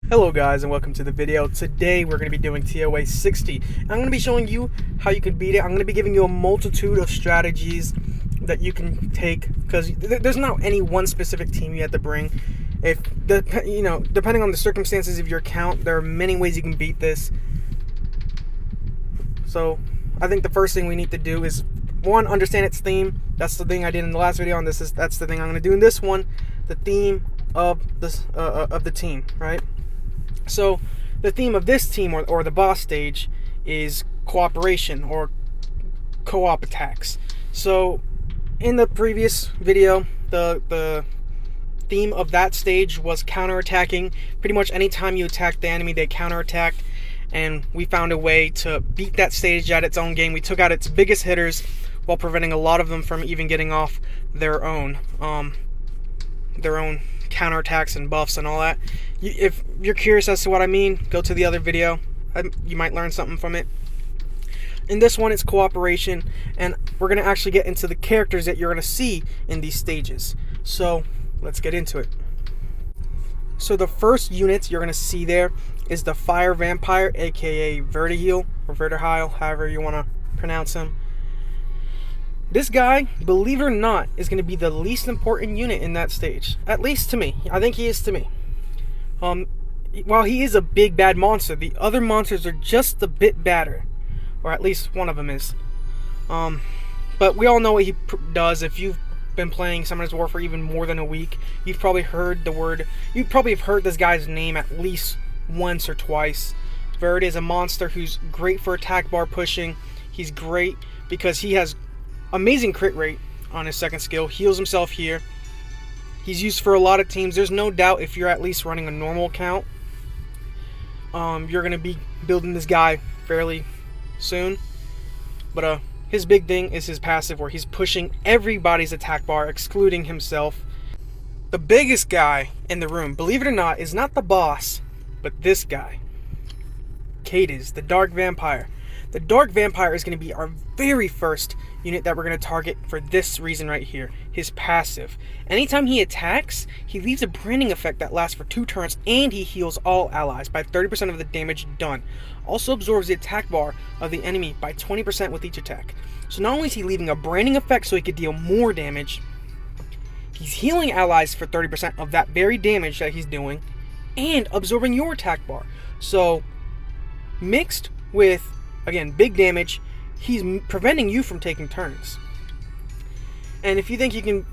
Hello guys and welcome to the video. Today we're going to be doing TOA 60. I'm going to be showing you how you can beat it. I'm going to be giving you a multitude of strategies that you can take because there's not any one specific team you have to bring. Depending on the circumstances of your account, there are many ways you can beat this. So I think the first thing we need to do is, one, understand its theme. That's the thing I did in the last video, and that's the thing I'm going to do in this one. The theme of the team, right? So the theme of this team, or the boss stage, is cooperation or co-op attacks. So in the previous video, the theme of that stage was counterattacking. Pretty much anytime you attacked the enemy, they counterattacked, and we found a way to beat that stage at its own game. We took out its biggest hitters while preventing a lot of them from even getting off their own counterattacks and buffs and all that. If you're curious as to what I mean, go to the other video. You might learn something from it. In this one, it's cooperation, and we're going to actually get into the characters that you're going to see in these stages. So let's get into it. So the first unit you're going to see there is the Fire Vampire, aka Vertiheel, or Vertiheel, however you want to pronounce him. This guy, believe it or not, is going to be the least important unit in that stage. At least to me. I think he is to me. While he is a big bad monster, the other monsters are just a bit badder. Or at least one of them is. But we all know what he does. If you've been playing Summoner's War for even more than a week, you've probably heard this guy's name at least once or twice. Verd is a monster who's great for attack bar pushing. He's great because he has amazing crit rate on his second skill, heals himself here. He's used for a lot of teams. There's no doubt if you're at least running a normal account, you're going to be building this guy fairly soon. But his big thing is his passive, where he's pushing everybody's attack bar, excluding himself. The biggest guy in the room, believe it or not, is not the boss, but this guy. Cadiz, the Dark Vampire. The Dark Vampire is going to be our very first unit that we're going to target for this reason right here. His passive. Anytime he attacks, he leaves a branding effect that lasts for 2 turns, and he heals all allies by 30% of the damage done. Also absorbs the attack bar of the enemy by 20% with each attack. So not only is he leaving a branding effect so he could deal more damage, he's healing allies for 30% of that very damage that he's doing, and absorbing your attack bar. So mixed with, again, big damage, he's preventing you from taking turns. And if you think you can,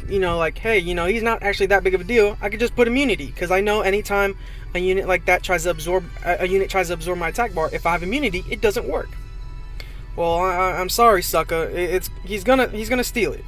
he's not actually that big of a deal, I could just put immunity, because I know anytime a unit like that tries to absorb my attack bar, if I have immunity, it doesn't work. Well, I'm sorry, sucker. He's gonna steal it.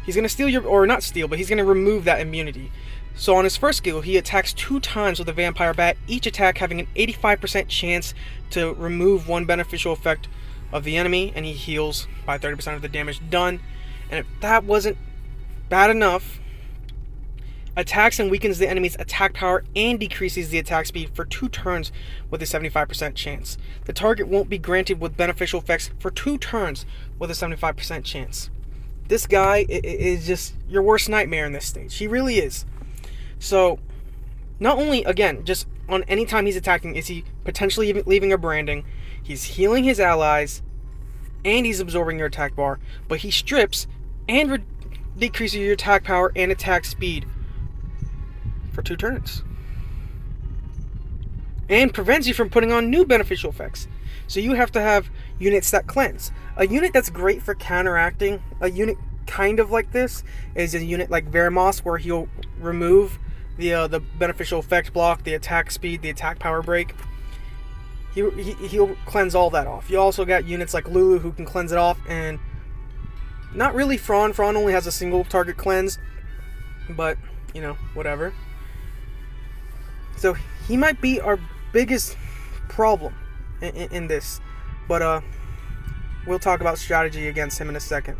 He's gonna steal your, or not steal, but he's gonna remove that immunity. So on his first skill, he attacks 2 times with a Vampire Bat, each attack having an 85% chance to remove one beneficial effect of the enemy, and he heals by 30% of the damage done. And if that wasn't bad enough, attacks and weakens the enemy's attack power and decreases the attack speed for 2 turns with a 75% chance. The target won't be granted with beneficial effects for 2 turns with a 75% chance. This guy is just your worst nightmare in this stage. He really is. So, not only, again, just on any time he's attacking is he potentially leaving a branding, he's healing his allies, and he's absorbing your attack bar, but he strips and decreases your attack power and attack speed for 2 turns. And prevents you from putting on new beneficial effects. So you have to have units that cleanse. A unit that's great for counteracting, a unit kind of like this, is a unit like Veramos, where he'll remove the beneficial effect block, the attack speed, the attack power break. He'll cleanse all that off. You also got units like Lulu who can cleanse it off, and not really Fron. Fron only has a single target cleanse, but, whatever. So he might be our biggest problem in this, but we'll talk about strategy against him in a second.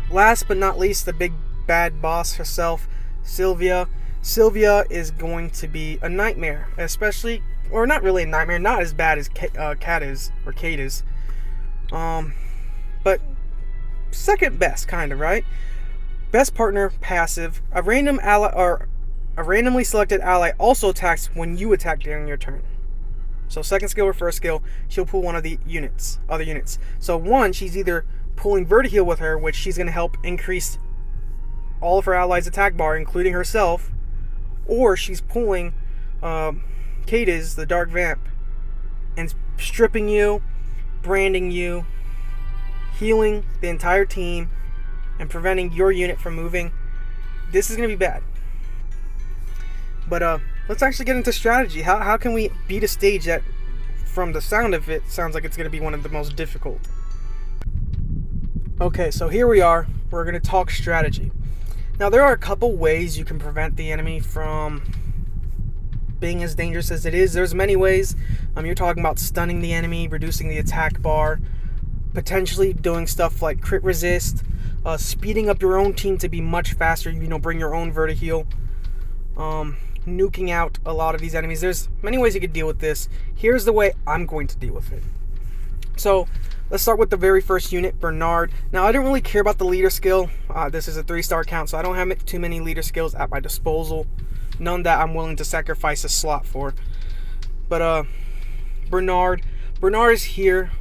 Last but not least, the big bad boss herself, Sylvia. Sylvia is going to be a nightmare, especially, or not really a nightmare, not as bad as Cat is, but second best, kind of, right? Best partner, passive. A random ally, or a randomly selected ally also attacks when you attack during your turn. So second skill or first skill, she'll pull one of the other units. So one, she's either pulling Vertiheal with her, which she's going to help increase all of her allies' attack bar, including herself, or she's pulling Kadiz, the Dark Vamp, and stripping you, branding you, healing the entire team, and preventing your unit from moving. This is going to be bad. But let's actually get into strategy. How can we beat a stage that, from the sound of it, sounds like it's going to be one of the most difficult? Okay, so here we are. We're going to talk strategy. Now, there are a couple ways you can prevent the enemy from being as dangerous as it is. There's many ways. You're talking about stunning the enemy, reducing the attack bar, potentially doing stuff like crit resist, speeding up your own team to be much faster, bring your own Vertiheal, nuking out a lot of these enemies. There's many ways you could deal with this. Here's the way I'm going to deal with it. So let's start with the very first unit, Bernard. Now, I don't really care about the leader skill. This is a 3-star count, so I don't have too many leader skills at my disposal. None that I'm willing to sacrifice a slot for. But Bernard is here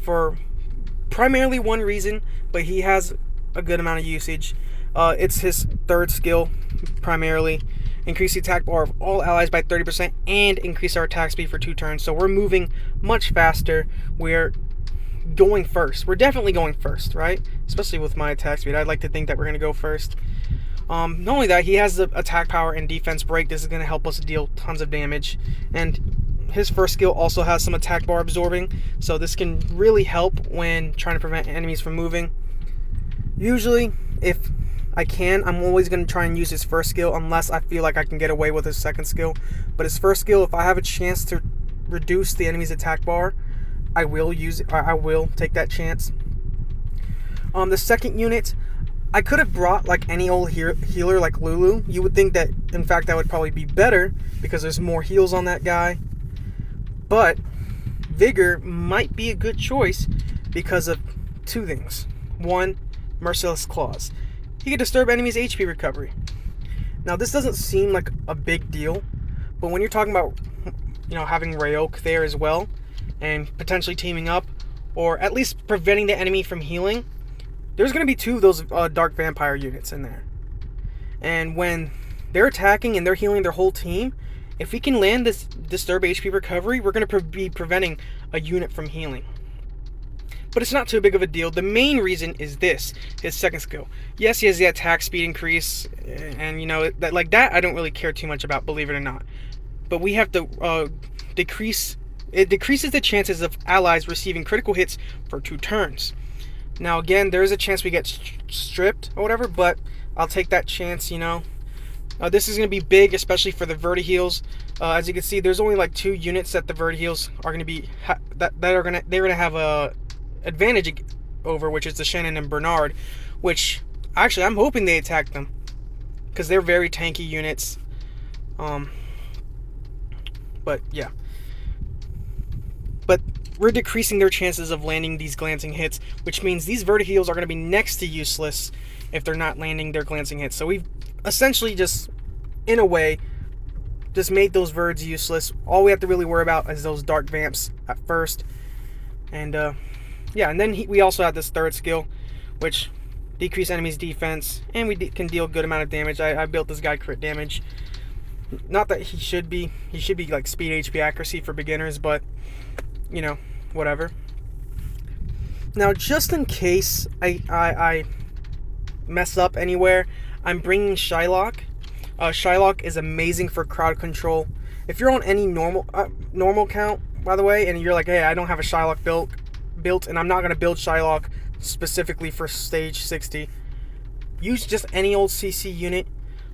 for primarily one reason, but he has a good amount of usage. It's his third skill, primarily. Increase the attack bar of all allies by 30% and increase our attack speed for 2 turns. So we're moving much faster. We're going first. We're definitely going first, right? Especially with my attack speed. I'd like to think that we're going to go first. Not only that, he has the attack power and defense break. This is going to help us deal tons of damage. And his first skill also has some attack bar absorbing. So this can really help when trying to prevent enemies from moving. Usually, if I can, I'm always going to try and use his first skill unless I feel like I can get away with his second skill. But his first skill, if I have a chance to reduce the enemy's attack bar, I will use it. I will take that chance. The second unit, I could have brought like any old healer like Lulu. You would think that, in fact, that would probably be better because there's more heals on that guy. But Vigor might be a good choice because of 2 things. One, Merciless Claws. He can disturb enemies' HP recovery. Now, this doesn't seem like a big deal, but when you're talking about, having Rayok there as well, and potentially teaming up, or at least preventing the enemy from healing, there's going to be 2 of those Dark Vampire units in there. And when they're attacking and they're healing their whole team, if we can land this disturb HP recovery, we're going to be preventing a unit from healing. But it's not too big of a deal. The main reason is his second skill. Yes, he has the attack speed increase, and that I don't really care too much about, believe it or not. But we have to decreases the chances of allies receiving critical hits for 2 turns. Now again, there is a chance we get stripped or whatever, but I'll take that chance, This is going to be big, especially for the Vertiheals. As you can see, there's only like 2 units that the Vertiheals are going to be they're going to have a advantage over, which is the Shannon and Bernard, which actually I'm hoping they attack them because they're very tanky units. But yeah, but we're decreasing their chances of landing these glancing hits, which means these Vertiheals are going to be next to useless if they're not landing their glancing hits. So we've essentially just, in a way, just made those Verds useless. All we have to really worry about is those Dark Vamps at first. And yeah, and then we also have this third skill, which decrease enemies' defense, and we can deal a good amount of damage. I built this guy crit damage. Not that he should be like speed, HP, accuracy for beginners, but whatever. Now, just in case I mess up anywhere, I'm bringing Shylock. Shylock is amazing for crowd control. If you're on any normal count, by the way, and you're like, hey, I don't have a Shylock built, and I'm not going to build Shylock specifically for stage 60, use just any old CC unit.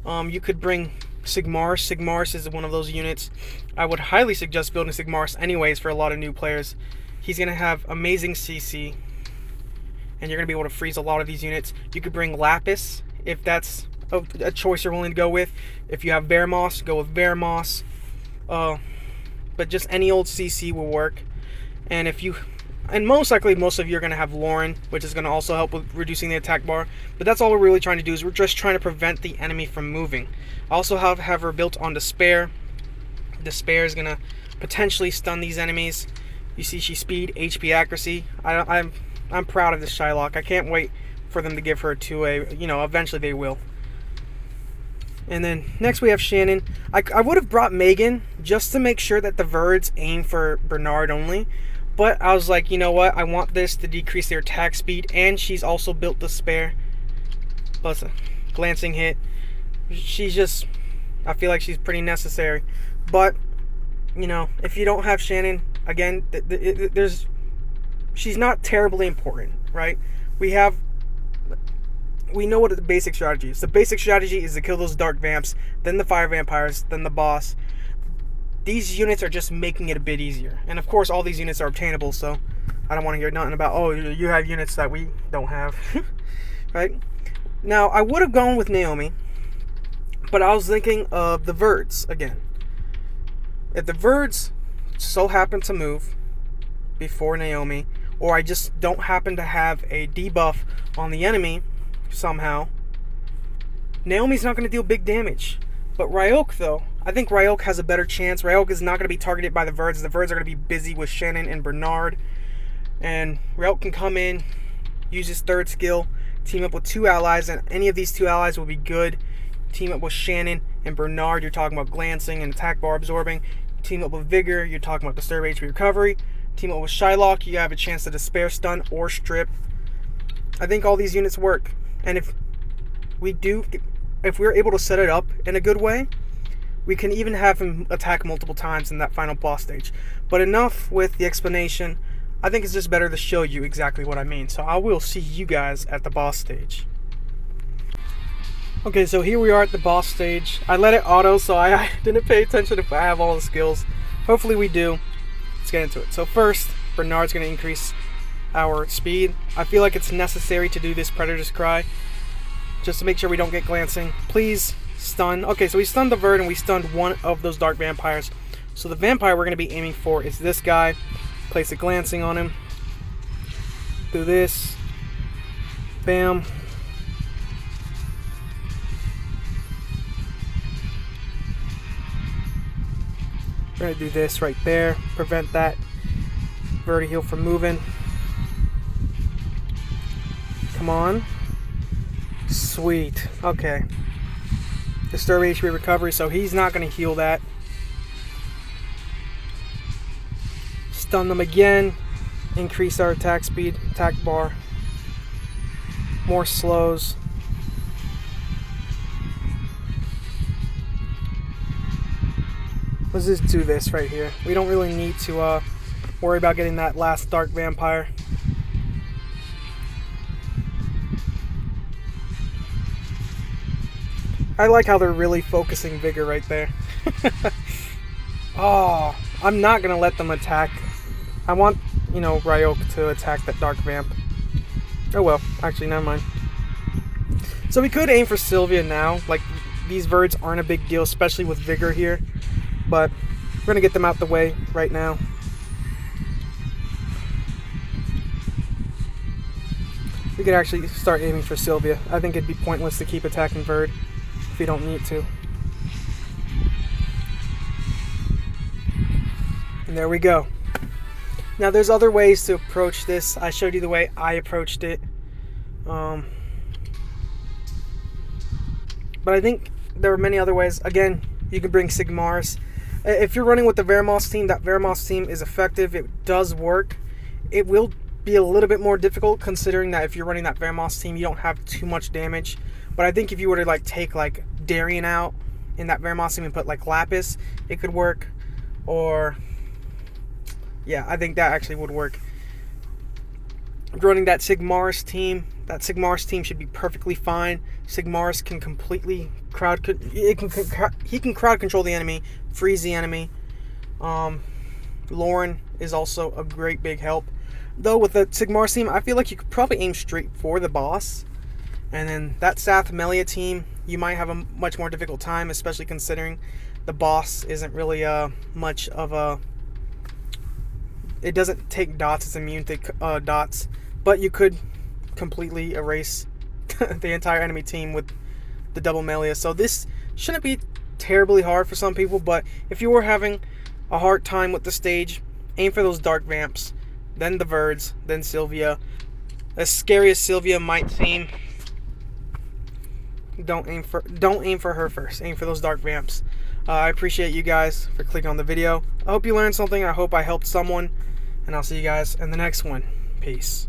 You could bring Sigmaris. Sigmaris is one of those units. I would highly suggest building Sigmaris anyways for a lot of new players. He's going to have amazing CC, and you're going to be able to freeze a lot of these units. You could bring Lapis if that's a choice you're willing to go with. If you have Vermos, go with Vermos. But just any old CC will work. And if you And most likely, most of you are going to have Lauren, which is going to also help with reducing the attack bar. But that's all we're really trying to do, is we're just trying to prevent the enemy from moving. I also have her built on Despair. Despair is going to potentially stun these enemies. You see, she's speed, HP, accuracy. I'm proud of this Shylock. I can't wait for them to give her a 2A. You know, eventually they will. And then next we have Shannon. I would have brought Megan just to make sure that the Verds aim for Bernard only. But I was like, you know what? I want this to decrease their attack speed. And she's also built Despair. Plus a glancing hit. She's just... I feel like she's pretty necessary. But, you know, if you don't have Shannon, again, she's not terribly important, right? We know what the basic strategy is. The basic strategy is to kill those dark vamps, then the fire vampires, then the boss. These units are just making it a bit easier. And of course, all these units are obtainable, so I don't want to hear nothing about, oh, you have units that we don't have. Right? Now, I would have gone with Naomi, but I was thinking of the Verds again. If the Verds so happen to move before Naomi, or I just don't happen to have a debuff on the enemy somehow, Naomi's not going to deal big damage. But Ryok, though, I think Ryok has a better chance. Ryok is not going to be targeted by the Verds. The Verds are going to be busy with Shannon and Bernard. And Ryok can come in, use his third skill, team up with 2 allies, and any of these 2 allies will be good. Team up with Shannon and Bernard, you're talking about glancing and attack bar absorbing. Team up with Vigor, you're talking about disturb HP recovery. Team up with Shylock, you have a chance to despair stun or strip. I think all these units work. And if we're able to set it up in a good way, we can even have him attack multiple times in that final boss stage. But enough with the explanation. I think it's just better to show you exactly what I mean. So I will see you guys at the boss stage. Okay, so here we are at the boss stage. I let it auto, so I didn't pay attention if I have all the skills. Hopefully we do. Let's get into it. So first, Bernard's going to increase our speed. I feel like it's necessary to do this Predator's Cry, just to make sure we don't get glancing. Please stun. Okay, so we stunned the Verd and we stunned one of those dark vampires. So the vampire we're going to be aiming for is this guy. Place a glancing on him. Do this. Bam. We're going to do this right there. Prevent that Verti-heal from moving. Come on. Sweet. Okay. Disturb HP recovery, so he's not going to heal that. Stun them again. Increase our attack speed, attack bar. More slows. Let's just do this right here. We don't really need to worry about getting that last dark vampire. I like how they're really focusing Vigor right there. Oh, I'm not going to let them attack. I want, you know, Ryok to attack that dark vamp. Oh well, actually, never mind. So we could aim for Sylvia now. Like, these Verds aren't a big deal, especially with Vigor here. But we're going to get them out the way right now. We could actually start aiming for Sylvia. I think it'd be pointless to keep attacking Verd if we don't need to. And there we go. Now there's other ways to approach this. I showed you the way I approached it. But I think there are many other ways. Again, you can bring Sigmars. If you're running with the Vermos team, that Vermos team is effective. It does work. It will be a little bit more difficult considering that if you're running that Vermos team, you don't have too much damage. But I think if you were to like take like Darien out in that Vermos team and put like Lapis, it could work. Or yeah, I think that actually would work. If you're running that Sigmars team should be perfectly fine. Sigmars can completely he can crowd control the enemy, freeze the enemy. Lauren is also a great big help. Though with the Sigmars team, I feel like you could probably aim straight for the boss. And then that Sath Melia team, you might have a much more difficult time, especially considering the boss isn't really much of a It doesn't take dots, it's immune to dots, but you could completely erase the entire enemy team with the double melee. So this shouldn't be terribly hard for some people, but if you were having a hard time with the stage, aim for those dark vamps, then the Verds, then Sylvia. As scary as Sylvia might seem, don't aim for her first. Aim for those dark vamps. I appreciate you guys for clicking on the video. I hope you learned something. I hope I helped someone, and I'll see you guys in the next one. Peace.